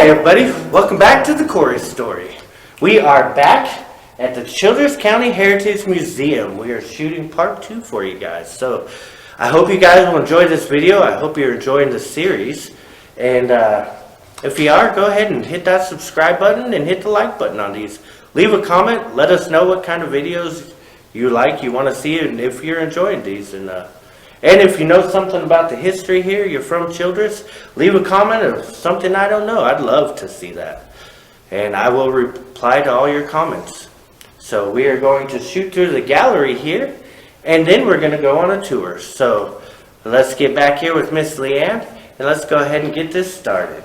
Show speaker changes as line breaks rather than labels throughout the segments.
Hi everybody, welcome back to the Corey Story. We are back at the Childress County Heritage Museum. We are shooting part 2 for you guys. So I hope you guys will enjoy this video. I hope you're enjoying the series. And if you are, go ahead and hit that subscribe button and hit the like button on these. Leave a comment, let us know what kind of videos you like, you want to see, and if you're enjoying these. And if you know something about the history here, you're from Childress, leave a comment of something I don't know. I'd love to see that. And I will reply to all your comments. So we are going to shoot through the gallery here, and then we're going to go on a tour. So let's get back here with Miss Leanne, and let's go ahead and get this started.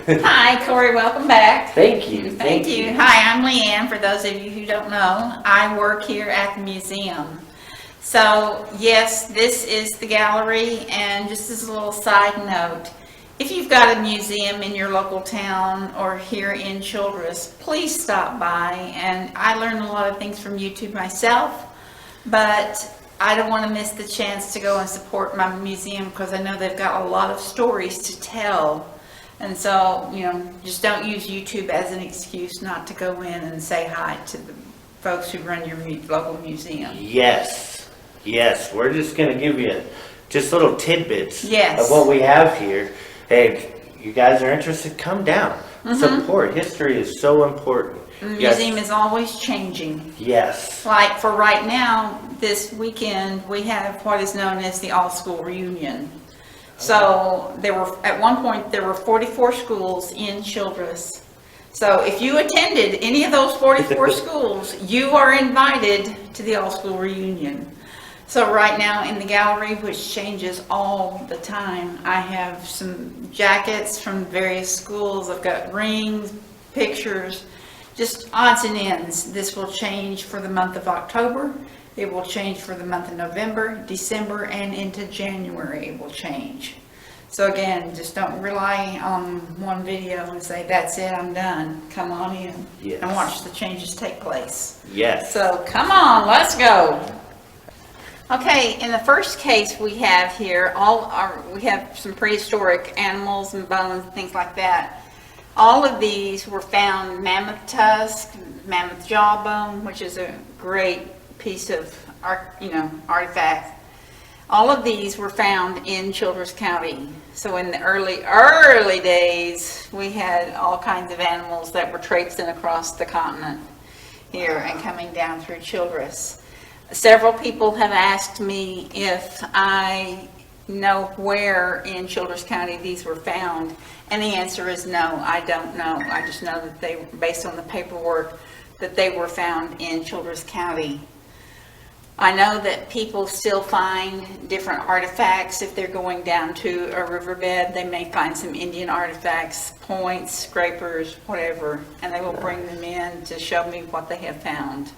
Hi, Corey, welcome back.
Thank you.
Thank you. Hi, I'm Leanne, for those of you who don't know. I work here at the museum. So, yes, this is the gallery, and just as a little side note, if you've got a museum in your local town or here in Childress, please stop by. And I learned a lot of things from YouTube myself, but I don't want to miss the chance to go and support my museum because I know they've got a lot of stories to tell. And so, you know, just don't use YouTube as an excuse not to go in and say hi to the folks who run your local museum.
Yes, we're just going to give you just little tidbits
Yes.
of what we have here. Hey, if you guys are interested, come down. Support. History is so important.
The museum is always changing.
Yes.
Like for right now, this weekend, we have what is known as the all-school reunion. So at one point, there were 44 schools in Childress. So if you attended any of those 44 schools, you are invited to the all-school reunion. So right now in the gallery, which changes all the time, I have some jackets from various schools. I've got rings, pictures, just odds and ends. This will change for the month of October. It will change for the month of November, December, and into January it will change. So again, just don't rely on one video and say, that's it, I'm done. Come on in and watch the changes take place.
Yes.
So come on, let's go. Okay, in the first case we have here, we have some prehistoric animals and bones and things like that. All of these were found mammoth tusk, mammoth jawbone, which is a great piece of artifact. All of these were found in Childress County. So in the early days, we had all kinds of animals that were traipsing across the continent here and coming down through Childress. Several people have asked me if I know where in Childress County these were found, and the answer is no, I don't know. I just know that they, based on the paperwork, that they were found in Childress County. I know that people still find different artifacts. If they're going down to a riverbed, they may find some Indian artifacts, points, scrapers, whatever, and they will bring them in to show me what they have found.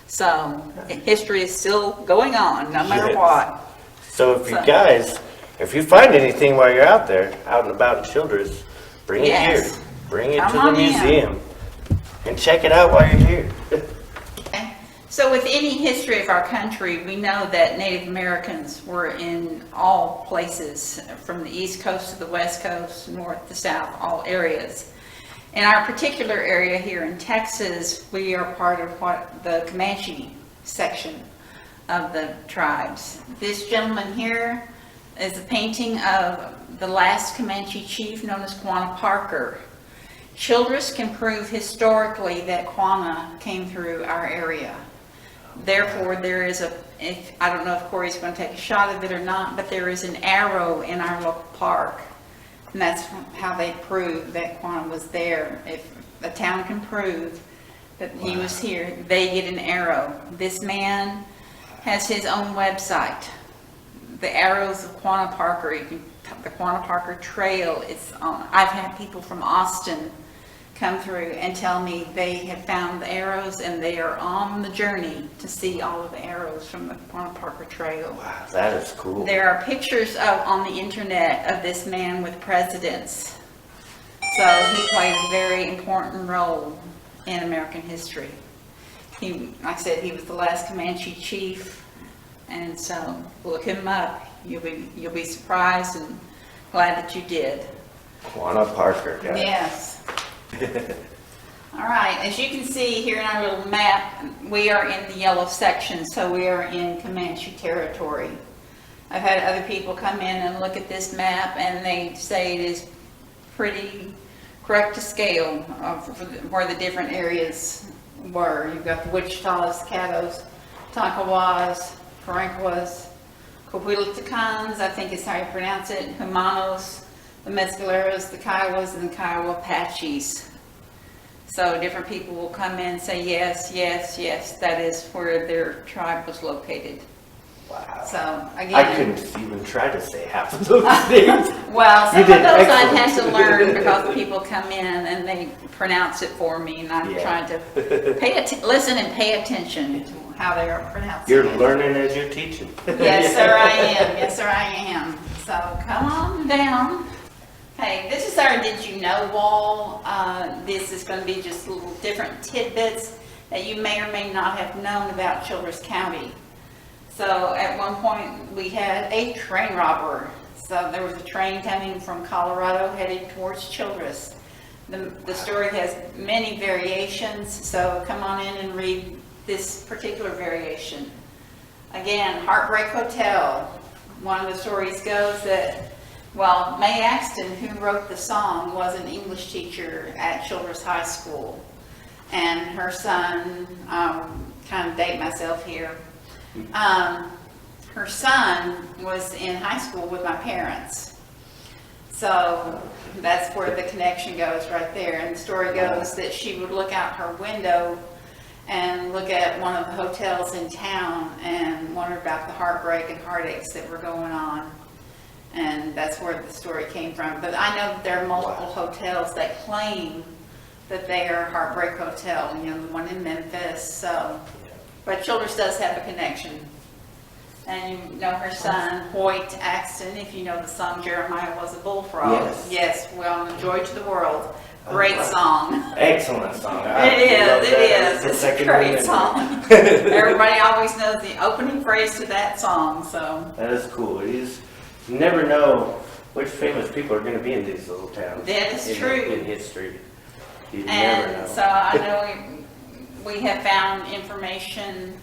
So history is still going on, no matter what.
So if you find anything while you're out there, out and about in Childress, bring it here. Bring it to the museum and check it out while you're here.
So with any history of our country, we know that Native Americans were in all places, from the East Coast to the West Coast, north to south, all areas. In our particular area here in Texas, we are part of the Comanche section of the tribes. This gentleman here is a painting of the last Comanche chief known as Quanah Parker. Childress can prove historically that Quanah came through our area. Therefore, there is I don't know if Corey's going to take a shot of it or not, but there is an arrow in our local park. And that's how they prove that Quanah was there. If a town can prove that he was here, they get an arrow. This man has his own website. The Arrows of Quanah Parker, the Quanah Parker Trail. I've had people from Austin come through and tell me they have found the arrows and they are on the journey to see all of the arrows from the Quanah Parker Trail.
Wow, that is cool.
There are pictures on the internet of this man with presidents. So he played a very important role in American history. Like I said, he was the last Comanche chief, and so look him up. You'll be surprised and glad that you did.
Juana Parker, guys.
Yes. All right, as you can see here in our little map, we are in the yellow section, so we are in Comanche territory. I've had other people come in and look at this map, and they say it is pretty correct to scale of where the different areas were. You've got the Wichitas, Caddos, Tonkawas, Paranquas, Coahuiltecans, I think is how you pronounce it, Humanos, the Mescaleros, the Kiowas, and the Kiowa Apaches. So different people will come in and say, yes, yes, yes, that is where their tribe was located.
Wow.
So again,
I couldn't even try to say half of those names.
well, some
You
of
did
those I had
excellent.
to learn because people come in and they pronounce it for me, and I'm
Yeah.
trying to listen and pay attention to how they are pronouncing
You're
it.
learning as you're teaching.
Yes, sir, I am. Yes, sir, I am. So come on down. Okay, this is our Did You Know wall. This is going to be just little different tidbits that you may or may not have known about Childress County. So at one point we had a train robber. So there was a train coming from Colorado headed towards Childress. The story has many variations, so come on in and read this particular variation. Again, Heartbreak Hotel. One of the stories goes that, well, Mae Axton, who wrote the song, was an English teacher at Childress High School. And her son, kind of date myself here, her son was in high school with my parents. So that's where the connection goes right there. And the story goes that she would look out her window and look at one of the hotels in town and wonder about the heartbreak and heartaches that were going on. And that's where the story came from. But I know that there are multiple hotels that claim that they are Heartbreak Hotel, you know, the one in Memphis. So, but Childress does have a connection. And you know her son, Hoyt Axton, if you know the song Jeremiah Was a Bullfrog.
Yes.
Yes, well, Joy to the World. Great song.
Excellent song.
It is. It's a great song. Everybody always knows the opening phrase to that song, so.
That is cool. You never know which famous people are going to be in these little towns.
That is true.
In history. You never know.
And so I know we have found information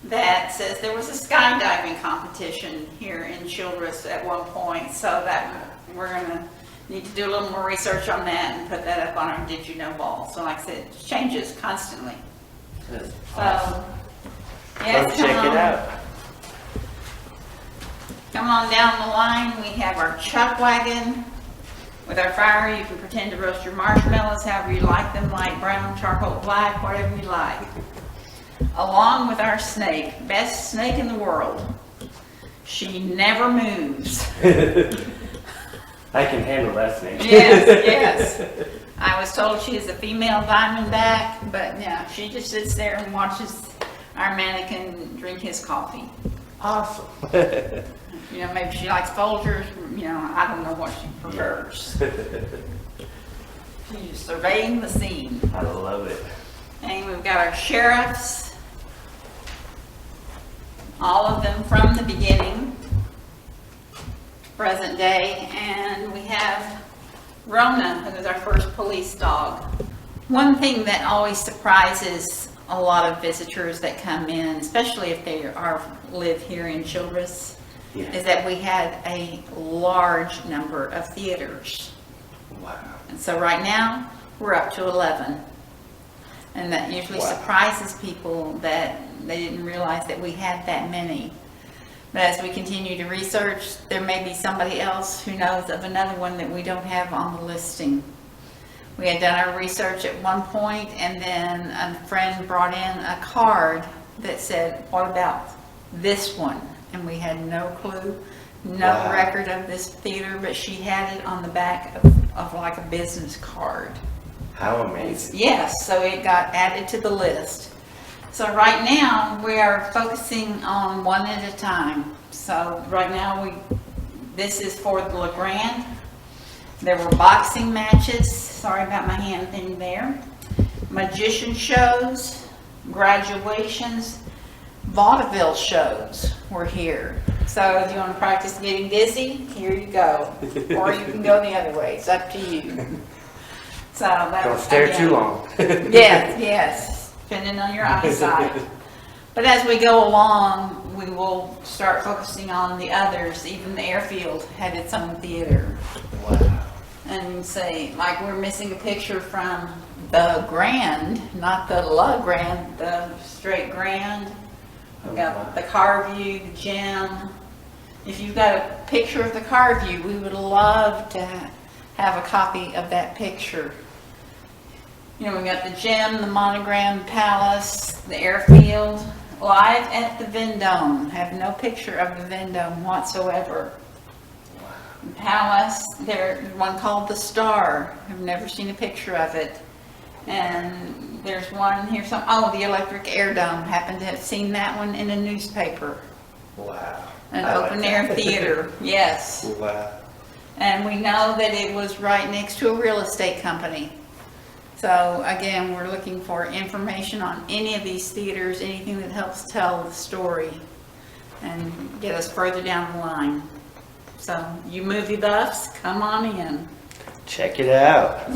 that says there was a skydiving competition here in Childress at one point, so that we're going to need to do a little more research on that and put that up on our Did You Know wall. So like I said, it changes constantly.
That's
So,
awesome.
yes,
Come check it out.
Come on down the line. We have our chuck wagon with our fire. You can pretend to roast your marshmallows however you like them, light brown, charcoal black, whatever you like. Along with our snake, best snake in the world. She never moves.
I can handle that snake.
Yes, yes. I was told she is a female diamondback, but yeah, she just sits there and watches our mannequin drink his coffee.
Awesome.
You know, maybe she likes Folgers, you know, I don't know what she prefers. She's just surveying the scene.
I love it.
And we've got our sheriffs, all of them from the beginning, present day, and we have Rona, who is our first police dog. One thing that always surprises a lot of visitors that come in, especially if they live here in Childress, is that we had a large number of theaters.
Wow.
And so right now, we're up to 11. And that usually surprises people that they didn't realize that we had that many. But as we continue to research, there may be somebody else who knows of another one that we don't have on the listing. We had done our research at one point, and then a friend brought in a card that said, what about this one? And we had no clue, no record of this theater, but she had it on the back of like a business card.
How amazing.
Yes, so it got added to the list. So right now, we are focusing on one at a time. So right now, this is for the LeGrand. There were boxing matches, sorry about my hand thing there, magician shows, graduations, vaudeville shows were here. So if you want to practice getting dizzy, here you go. Or you can go the other way. It's up to you. So that
Don't stare too long.
Yes, depending on your eyesight. But as we go along, we will start focusing on the others. Even the airfield had its own theater.
Wow.
And say, like we're missing a picture from the Grand, not the La Grand, the straight Grand. We've got the car view, the gym. If you've got a picture of the car view, we would love to have a copy of that picture. You know, we've got the gym, the Monogram Palace, the airfield, live at the Vendome. Have no picture of the Vendome whatsoever. Palace, there's one called the Star. I've never seen a picture of it. And there's one here, the Electric Air Dome. Happened to have seen that one in a newspaper.
Wow.
An
I like
open
that.
air theater, yes.
Wow.
And we know that it was right next to a real estate company. So again, we're looking for information on any of these theaters, anything that helps tell the story and get us further down the line. So you movie buffs, come on in.
Check it out.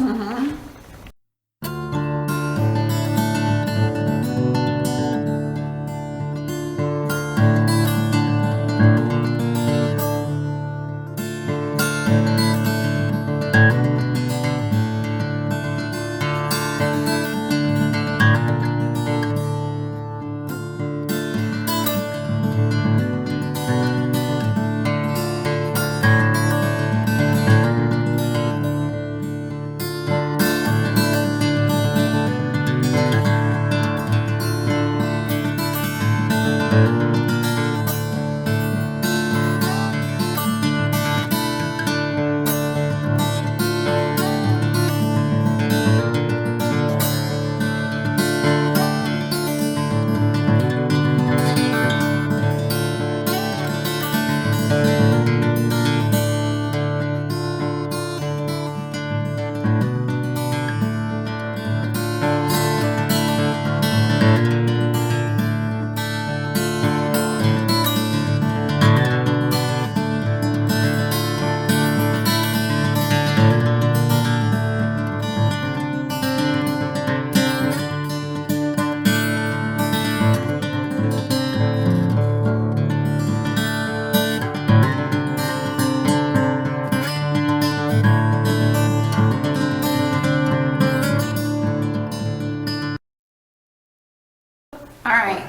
All right,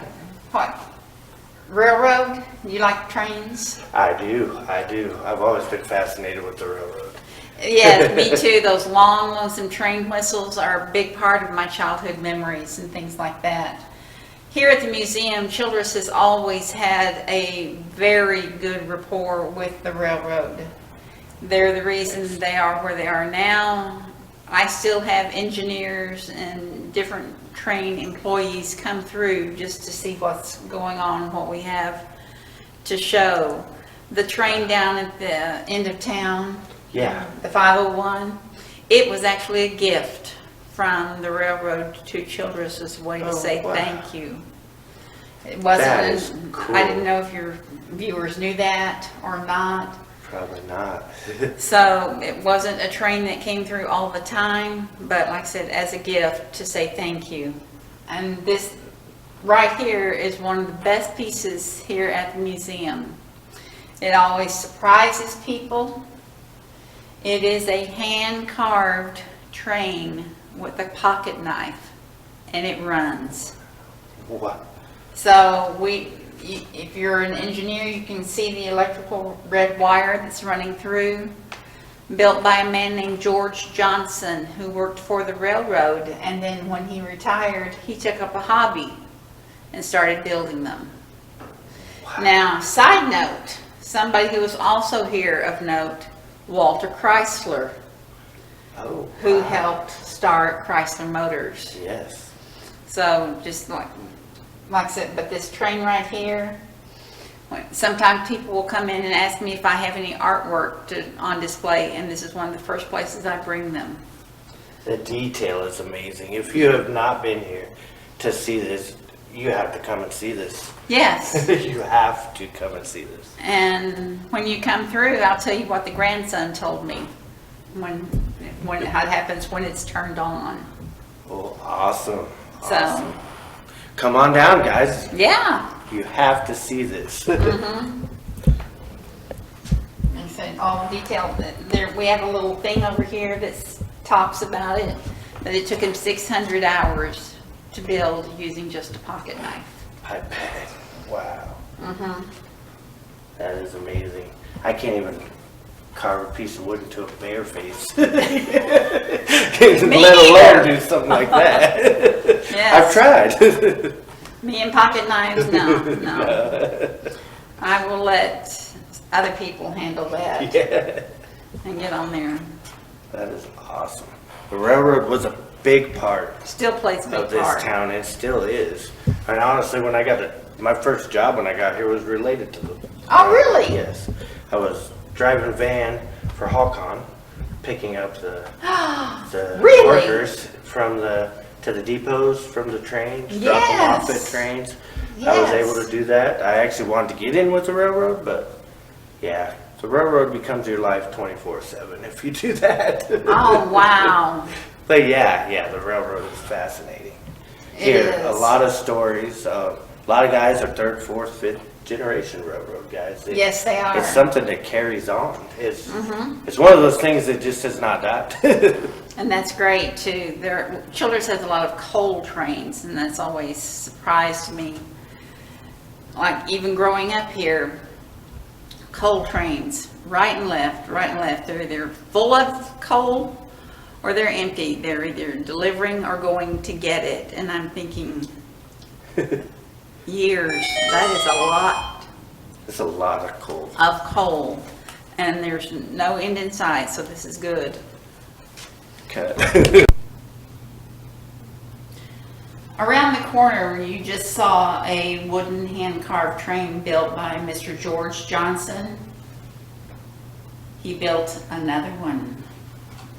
what? Railroad, you like trains?
I do. I've always been fascinated with the railroad.
Yeah, me too. Those long, lonesome train whistles are a big part of my childhood memories and things like that. Here at the museum, Childress has always had a very good rapport with the railroad. They're the reason they are where they are now. I still have engineers and different train employees come through just to see what's going on, what we have to show. The train down at the end of town,
Yeah.
the 501, it was actually a gift from the railroad to Childress as a way to
Oh,
say
wow.
thank you. It wasn't,
That is cool.
I didn't know if your viewers knew that or not.
Probably not.
So it wasn't a train that came through all the time, but like I said, as a gift to say thank you. And this right here is one of the best pieces here at the museum. It always surprises people. It is a hand-carved train with a pocket knife, and it runs.
What?
So if you're an engineer, you can see the electrical red wire that's running through. Built by a man named George Johnson, who worked for the railroad, and then when he retired, he took up a hobby and started building them.
Wow.
Now, side note, somebody who was also here of note, Walter Chrysler,
Oh.
who
wow.
helped start Chrysler Motors.
Yes.
So just like I said, but this train right here, sometimes people will come in and ask me if I have any artwork on display, and this is one of the first places I bring them.
The detail is amazing. If you have not been here to see this, you have to come and see this.
Yes.
You have to come and see this.
And when you come through, I'll tell you what the grandson told me when how it happens when it's turned on.
Well, awesome.
So-
Awesome. Come on down, guys.
Yeah.
You have to see this.
And so all detailed. There, we have a little thing over here that talks about it. That it took him 600 hours to build using just a pocket knife.
I bet. Wow. That is amazing. I can't even carve a piece of wood into a bear face. Let alone do something like that.
Yes.
I've tried.
Me and pocket knives, no. I will let other people handle that
Yeah.
and get on there.
That is awesome. The railroad was a big part
Still plays a big
of this
part.
town. It still is. And honestly, when I got my first job when I got here was related to the.
Oh, really?
Yes. I was driving a van for Halcon, picking up the
Really?
workers to the depots from the trains, drop them off at
Yes.
trains. I was
Yes.
able to do that. I actually wanted to get in with the railroad, but yeah, the railroad becomes your life 24/7 if you do that.
Oh, wow.
But yeah, the railroad is fascinating.
It
Here,
is.
a lot of stories. A lot of guys are third, fourth, fifth generation railroad guys.
Yes, they are.
It's something that carries on. It's one of those things that just has not died.
And that's great too. Childress has a lot of coal trains, and that's always surprised me. Like even growing up here, coal trains, right and left. They're either full of coal or they're empty. They're either delivering or going to get it. And I'm thinking, years, that is a lot
It's a lot of coal.
of coal. And there's no end in sight, so this is good.
Okay.
Around the corner, you just saw a wooden hand-carved train built by Mr. George Johnson. He built another one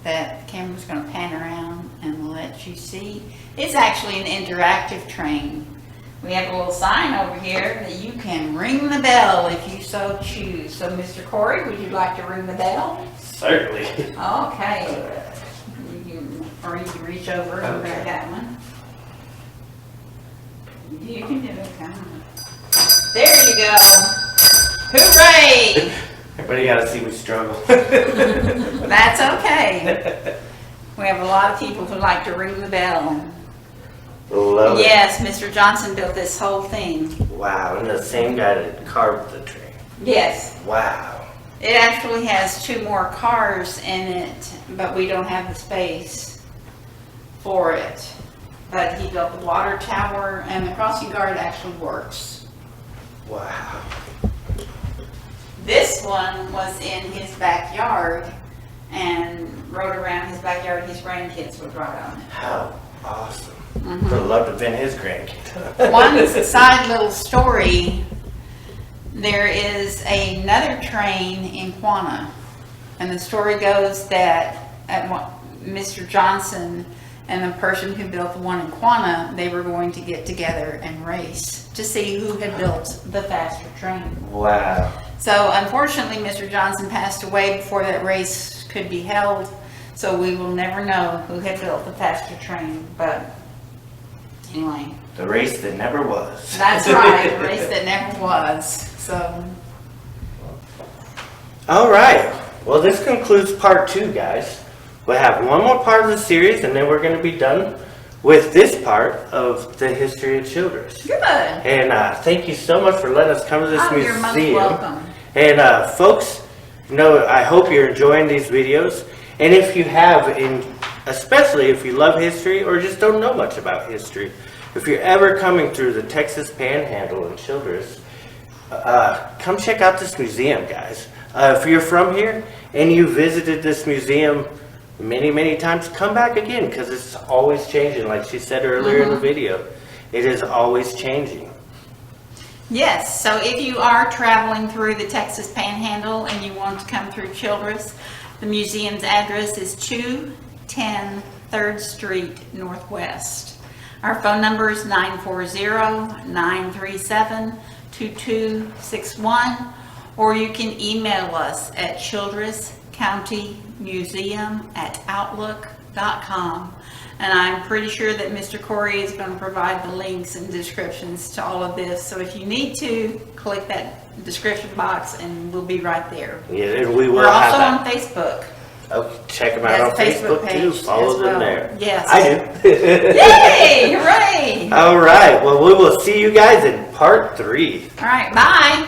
that the camera's going to pan around and let you see. It's actually an interactive train. We have a little sign over here that you can ring the bell if you so choose. So, Mr. Corey, would you like to ring the bell?
Certainly.
Okay. Or you can reach over and grab that one. You can do it, come on. There you go. Hooray!
Everybody got to see me struggle.
That's okay. We have a lot of people who like to ring the bell.
Love it.
Yes, Mr. Johnson built this whole thing.
Wow, and the same guy that carved the train.
Yes.
Wow.
It actually has 2 more cars in it, but we don't have the space for it. But he built the water tower, and the crossing guard actually works.
Wow.
This one was in his backyard and rode around his backyard. His grandkids would ride on it.
How awesome. Would have loved to have been his grandkid.
One side little story, there is another train in Quanah, and the story goes that Mr. Johnson and the person who built the one in Quanah, they were going to get together and race to see who had built the faster train.
Wow.
So unfortunately, Mr. Johnson passed away before that race could be held, so we will never know who had built the faster train, but anyway.
The race that never was.
That's right, the race that never was, so.
All right. Well, this concludes part 2, guys. We'll have one more part of the series, and then we're going to be done with this part of the history of Childress.
Good.
And thank you so much for letting us come to this
Oh,
museum.
you're most welcome.
And folks, I hope you're enjoying these videos. And if you have, especially if you love history or just don't know much about history, if you're ever coming through the Texas Panhandle in Childress, come check out this museum, guys. If you're from here and you visited this museum many times, come back again, because it's always changing. Like she said earlier in the video, it is always changing.
Yes, so if you are traveling through the Texas Panhandle and you want to come through Childress, the museum's address is 210 3rd Street Northwest. Our phone number is 940-937-2261, or you can email us at childresscountymuseum@outlook.com. And I'm pretty sure that Mr. Corey is going to provide the links and descriptions to all of this. So if you need to, click that description box and we'll be right there.
Yeah, and we will
We're also
have
on Facebook.
Oh, check them out on
That's a Facebook
Facebook too.
page
Follow
as
them
well.
there.
Yes.
I do.
Yay! Hooray!
All right. Well, we will see you guys in part 3.
All right, bye.